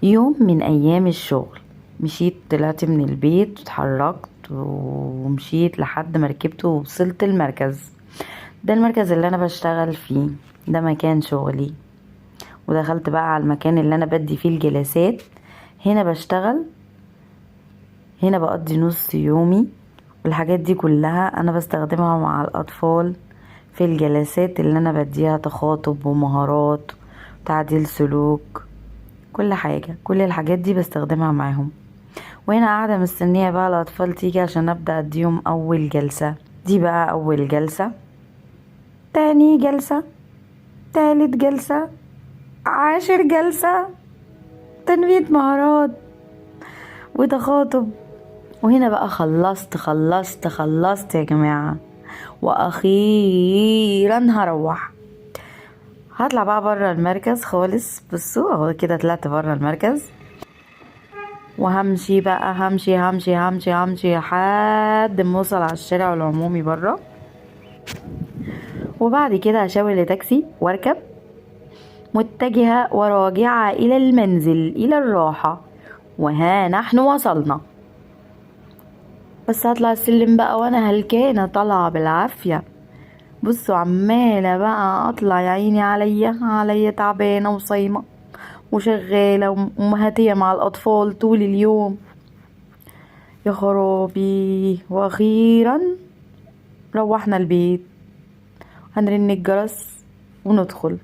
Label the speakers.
Speaker 1: يوم من ايام الشغل، مشيت طلعت من البيت واتحركت ومشيت لحد ما ركبت ووصلت المركز. ده المركز اللي انا بشتغل فيه، ده مكان شغلي. ودخلت بقى على المكان اللي انا بدي فيه الجلسات. هنا بشتغل، هنا بقضي نص يومي، والحاجات دي كلها انا بستخدمها مع الاطفال في الجلسات اللي انا بديها، تخاطب ومهارات وتعديل سلوك. كل حاجة، كل الحاجات دي بستخدمها معاهم. وهنا قاعدة مستنية بقى الأطفال تيجي عشان أبدأ أديهم أول جلسة. دي بقى أول جلسة، تاني جلسة، تالت جلسة، 10 جلسة، تنمية مهارات وتخاطب. وهنا بقى خلصت يا جماعة، وأخيرا هروح. هطلع بقى برا المركز خالص. بصوا اهو كده طلعت برا المركز، وهمشي بقى همشي لحد ما اوصل على الشارع العمومي برا. وبعد كده هشاور لتاكسي واركب، متجهة وراجعة إلى المنزل، إلى الراحة. وها نحن وصلنا. بس هطلع السلم بقى وانا هلكانة طالعة بالعافية. بصوا عمالة بقى اطلع، يا عيني عليا تعبانة وصايمة وشغالة ومهاتية مع الأطفال طول اليوم. يا خرابي. وأخيرا روحنا البيت، هنرن الجرس وندخل.